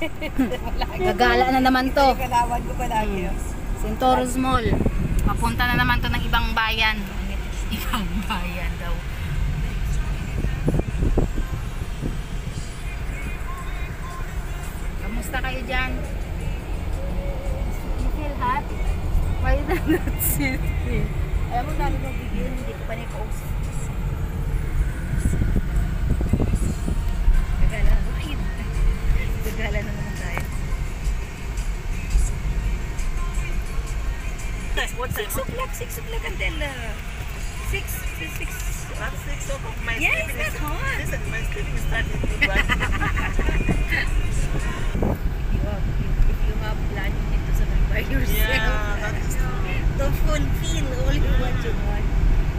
Gagala na naman to. Kalawan ko palagi. Centaurus Mall. Papunta na naman to ng ibang bayan. Ibang bayan daw. Kamusta kayo dyan? You feel hot? Why not sit? Alam mo, dami ng video, hindi ko pa na-post. Gagala na naman. Gagala na naman tayo. What time? 6 o'clock until 6. At 6 o'clock, my Yes, sleeping that's hot. Listen, my sleeping is starting to run. If you have plan, you need to survive by yourself. Yeah, that is true. To fulfill all you want to want.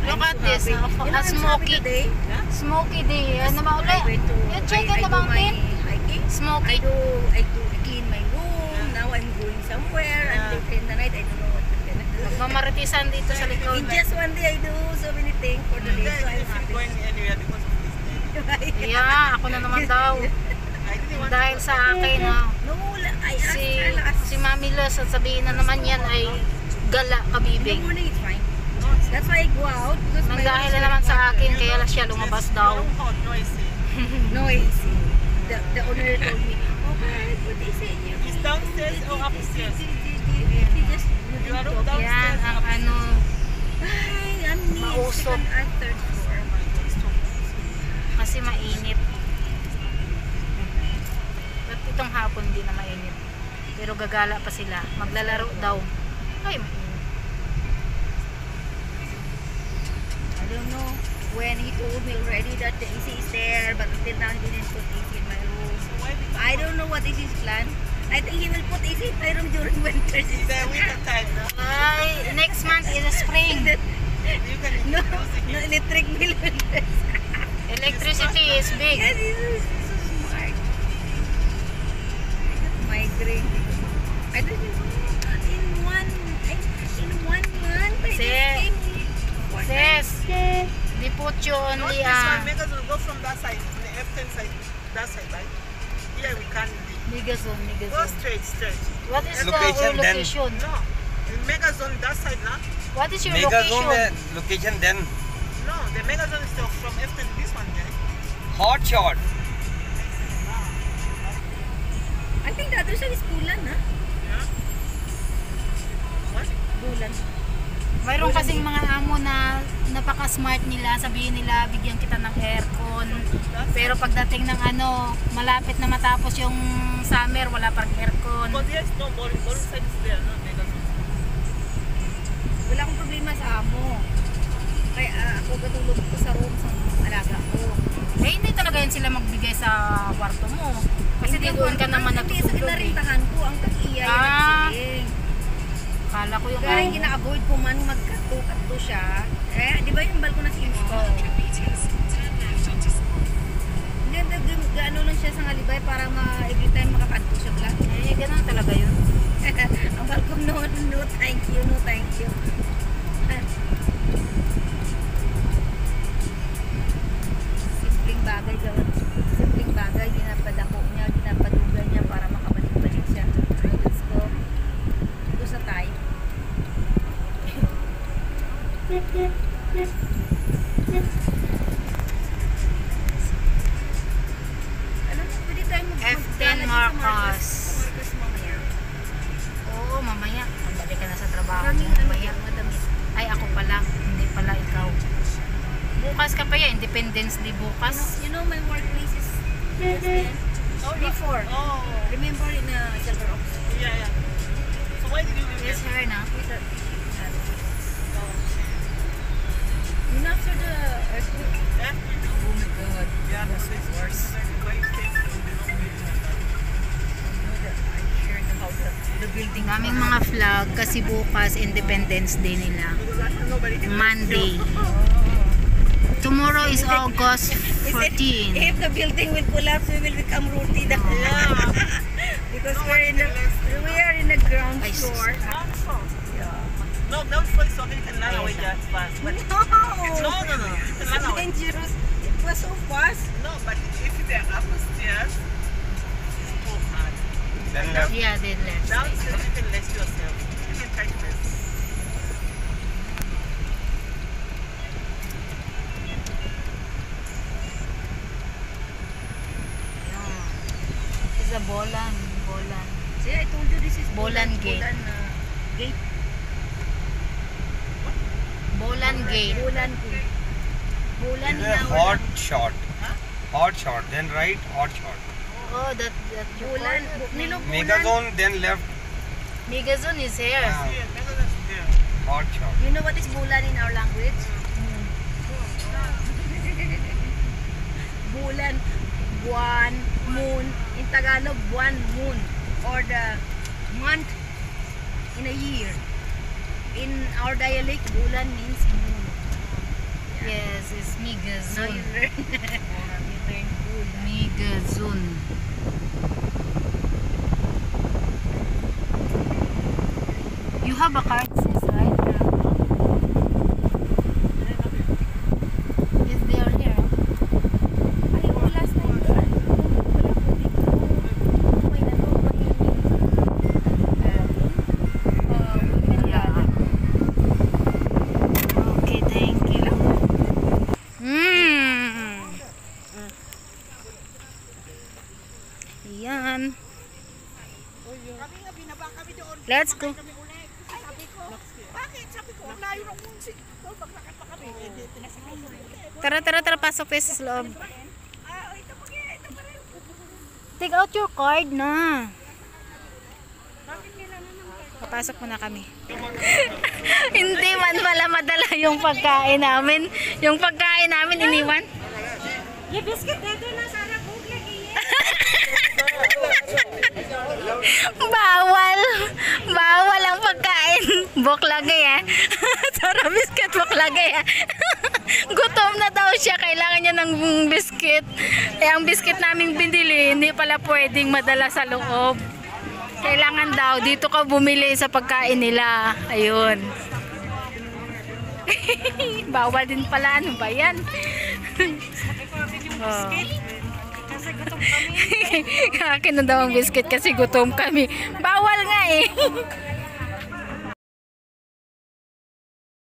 Look I'm at so this, happy. oh, You know, a I'm so happy smoky. today. Smoky day. Ano ba I ulit? went to, You check I the do my mountain? hiking. Smoky. I clean my room. Now I'm going somewhere. And later in the night, I don't know what I'm gonna do. Magmamaritisan dito sa likod. In just one day, I do so many things for the day. So I'm If you're happy. going anywhere because of this day. Yeah, ako na naman daw. I didn't want Dahil to sa akin, oh, No, I asked si, her last. si Mami Los at sabihin na naman yan ay gala In the kabibig. morning, it's fine. That's why I go out. Because Nang my dahil room na is naman sa very akin, kaya lang siya lumabas daw. Your hot noisy. noisy. The owner told me, okay, put this in your Is downstairs or upstairs? He just You are talk. downstairs. Yan, ang ano, Ay, I'm near Mausok. second and third floor. Oh my God, stop. kasi mainit. At itong hapon di na mainit. Pero gagala pa sila. Maglalaro daw. Ay, mainit. I don't know when he told me already that the AC is there, but until now he didn't put AC in my room. So why did I don't know what is his plan. I think he will put AC in my room during winter the season. winter time now? Ay, next month is spring. You can No, use no it. electric bill will less. Electricity is big. Yes, he's so smart. I got migraine. I don't know. In one month, I just came here. Four Sis, times. di put you Not only this one, make us go from that side, the F10 side, that side, right? Here we can't be. Megazone, Go Megazone. straight. What is Location the then. location? No, the Megazone that side now. What is your Mega location? zone location then No, the Megazone is from F10 to this one, guys. hot shot. I think the other side is Bulan, ha? Yeah. What? Bulan. Mayroon kasing mga amo na napaka-smart nila, sabihin nila bigyan kita ng aircon. Pero pagdating ng ano, malapit na matapos yung summer, wala pang aircon. But yes, no, bowling side is there, no Megazone. Wala akong problema sa amo. Kaya ako katulog ko sa room sa alaga ko. Eh hindi talaga yan sila magbigay sa kwarto mo. Kasi di doon ka naman Hindi, sa natutulog eh. kinarintahan ko, ang tag-iya yung Ah. nagsiling. Kala ko yung Kaya yung gina-avoid ko man magkato-kato siya. Eh, di ba yung balkon na sinis ko? Hindi, gaano lang siya sa ngalibay para every time makakanto siya bla. Eh, ganun talaga yun. Ang balkon, no thank you, no thank you. Simpleng bagay gawin. Simpleng bagay, ginapadako niya, ginapadugan niya para makabalik-balik siya. Let's go. Ito sa tayo. Alam mo, pwede tayo F10 Marcos. Marcos mamaya. Oo, mamaya. Pabalik ka na sa trabaho mo Maraming ano mamaya. yan, madami. Ay, ako pala. Hindi pala ikaw. Bukas ka pa yan. Independence Day bukas. You know my workplace is West Oh, before. Oh, Remember in Silver Oaks? yeah. So why did you leave Yes, there? her na. Yun after the earthquake. Yeah? Oh my God. Yeah, that's it. Worse. Why you stay in the long way? I heard about the building. Daming mga flag kasi bukas Independence Day nila. Because I have nobody to Monday. Tomorrow is August 14. If the building will collapse, we will become roti na. Yeah. Because we are in the ground Ay, floor. No, don't fall so you can run away just fast. But No! no. You It's can run so away. dangerous. It was so fast. No, but if they're upstairs, it's too hard. Yeah, then left. Downstairs, you can rest yourself. You can try to rest. It's a Bolan. See, I told you this is Bolan Gate. Gate. Bolan Gate. Bolan Gate. Bolan It's a hot shot. Hot shot, then right, hot shot. Oh, that you Bolan. call it? Nilo Megazone, then left, Megazone is here. Ah. Yeah, Megalodon's there. hot shot. You know what is Bolan in our language? Bulan, buwan, moon. In Tagalog, buwan, moon. Or the month in a year. In our dialect, bulan means moon. Yes, it's Now Megazone. you learn. You learn bulan. Megazone. You have a card, sis, right? Is there here? Ay, wala sa tayo. Wala po dito. May women gathering. Okay, thank you. Yan. Kami nga, binaba kami doon. Let's go. Kami ulit. Sabi ko, bakit? Sabi ko, ang layo ng musik. Maglakad pa kami. Hindi, tinasakay ko rin. Tara, pasok kayo sa loob. Take out your card na. Papasok muna kami. Hindi man pala madala yung pagkain namin. Yung pagkain namin iniwan. Yung biscuit dito na sana cook lagi. Bawal ang pagkain. Boklagay eh. Sarap biscuit boklagay eh. Gutom na daw siya. Kailangan niya ng biscuit. Eh ang biscuit namin binili, hindi pala pwedeng madala sa loob. Kailangan daw, dito ka bumili sa pagkain nila. Ayun. Bawal din pala. Ano ba yan? Oh. Kasi gutom kami. Akin na daw ang biscuit kasi gutom kami. Bawal nga eh.